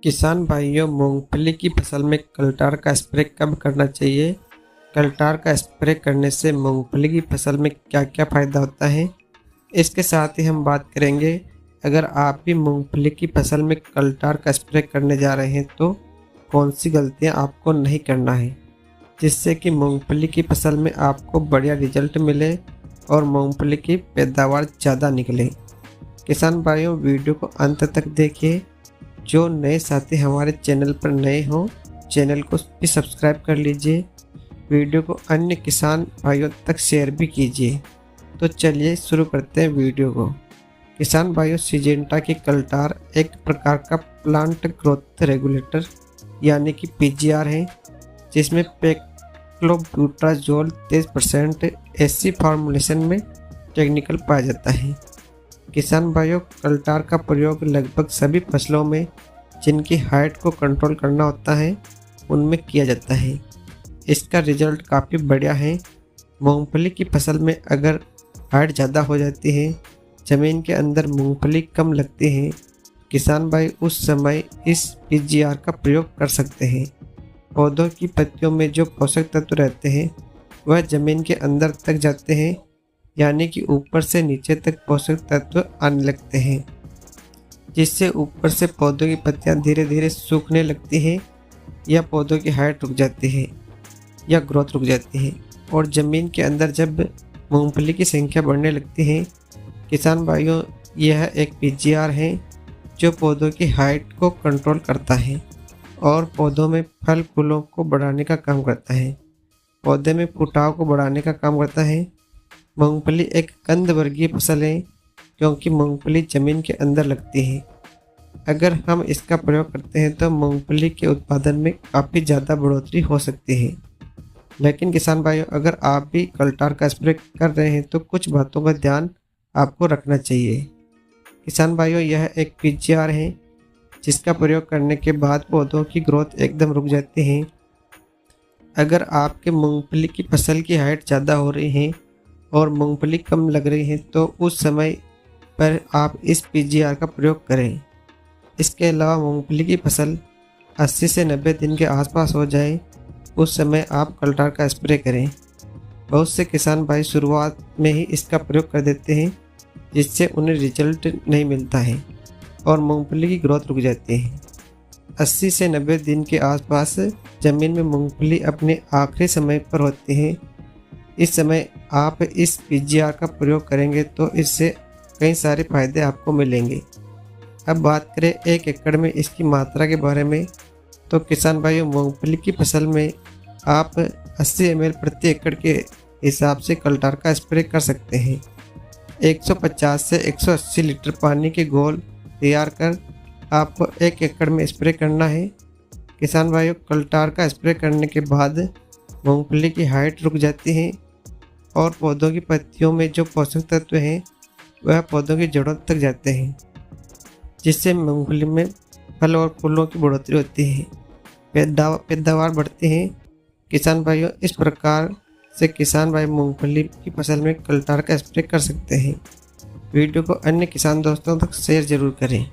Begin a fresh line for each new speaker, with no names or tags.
किसान भाइयों, मूंगफली की फसल में कल्टार का स्प्रे कब करना चाहिए? कल्टार का स्प्रे करने से मूंगफली की फसल में क्या क्या फ़ायदा होता है, इसके साथ ही हम बात करेंगे अगर आप भी मूंगफली की फसल में कल्टार का स्प्रे करने जा रहे हैं तो कौन सी गलतियां आपको नहीं करना है, जिससे कि मूंगफली की फसल में आपको बढ़िया रिजल्ट मिले और मूंगफली की पैदावार ज़्यादा निकले। किसान भाइयों, वीडियो को अंत तक देखिए। जो नए साथी हमारे चैनल पर नए हों, चैनल को भी सब्सक्राइब कर लीजिए। वीडियो को अन्य किसान भाइयों तक शेयर भी कीजिए। तो चलिए शुरू करते हैं वीडियो को। किसान भाइयों, सिजेंटा की कल्टार एक प्रकार का प्लांट ग्रोथ रेगुलेटर यानी कि पीजीआर है, जिसमें पेक्लोब्यूटाजोल 23% एसी फार्मूलेशन में टेक्निकल पाया जाता है। किसान भाइयों, कल्टार का प्रयोग लगभग सभी फसलों में जिनकी हाइट को कंट्रोल करना होता है उनमें किया जाता है। इसका रिजल्ट काफ़ी बढ़िया है। मूंगफली की फसल में अगर हाइट ज़्यादा हो जाती है, ज़मीन के अंदर मूंगफली कम लगती है, किसान भाई उस समय इस पीजीआर का प्रयोग कर सकते हैं। पौधों की पत्तियों में जो पोषक तत्व रहते हैं वह ज़मीन के अंदर तक जाते हैं, यानी कि ऊपर से नीचे तक पोषक तत्व आने लगते हैं, जिससे ऊपर से पौधों की पत्तियां धीरे धीरे सूखने लगती हैं या पौधों की हाइट रुक जाती है या ग्रोथ रुक जाती है। और ज़मीन के अंदर जब मूंगफली की संख्या बढ़ने लगती है, किसान भाइयों, यह एक पीजीआर है जो पौधों की हाइट को कंट्रोल करता है और पौधों में फल फूलों को बढ़ाने का काम करता है, पौधे में फुटाव को बढ़ाने का काम करता है। मूंगफली एक कंद वर्गीय फसल है क्योंकि मूंगफली ज़मीन के अंदर लगती है। अगर हम इसका प्रयोग करते हैं तो मूंगफली के उत्पादन में काफ़ी ज़्यादा बढ़ोतरी हो सकती है। लेकिन किसान भाइयों, अगर आप भी कल्टार का स्प्रे कर रहे हैं तो कुछ बातों का ध्यान आपको रखना चाहिए। किसान भाइयों, यह एक पीजीआर है जिसका प्रयोग करने के बाद पौधों की ग्रोथ एकदम रुक जाती है। अगर आपके मूंगफली की फसल की हाइट ज़्यादा हो रही है और मूंगफली कम लग रही है तो उस समय पर आप इस पीजीआर का प्रयोग करें। इसके अलावा मूंगफली की फसल 80 से 90 दिन के आसपास हो जाए उस समय आप कल्टार का स्प्रे करें। बहुत से किसान भाई शुरुआत में ही इसका प्रयोग कर देते हैं, जिससे उन्हें रिजल्ट नहीं मिलता है और मूंगफली की ग्रोथ रुक जाती है। 80 से 90 दिन के आसपास ज़मीन में मूंगफली अपने आखिरी समय पर होती है। इस समय आप इस पीजीआर का प्रयोग करेंगे तो इससे कई सारे फायदे आपको मिलेंगे। अब बात करें 1 एकड़ में इसकी मात्रा के बारे में, तो किसान भाइयों, मूंगफली की फसल में आप 80 ml प्रति एकड़ के हिसाब से कल्टार का स्प्रे कर सकते हैं। 150 से 180 लीटर पानी के घोल तैयार कर आपको 1 एकड़ में स्प्रे करना है। किसान भाइयों, कल्टार का स्प्रे करने के बाद मूंगफली की हाइट रुक जाती है और पौधों की पत्तियों में जो पोषक तत्व हैं वह पौधों की जड़ों तक जाते हैं, जिससे मूंगफली में फल और फूलों की बढ़ोतरी होती है, पैदावार बढ़ती है। किसान भाइयों, इस प्रकार से किसान भाई मूंगफली की फसल में कल्टार का स्प्रे कर सकते हैं। वीडियो को अन्य किसान दोस्तों तक शेयर जरूर करें।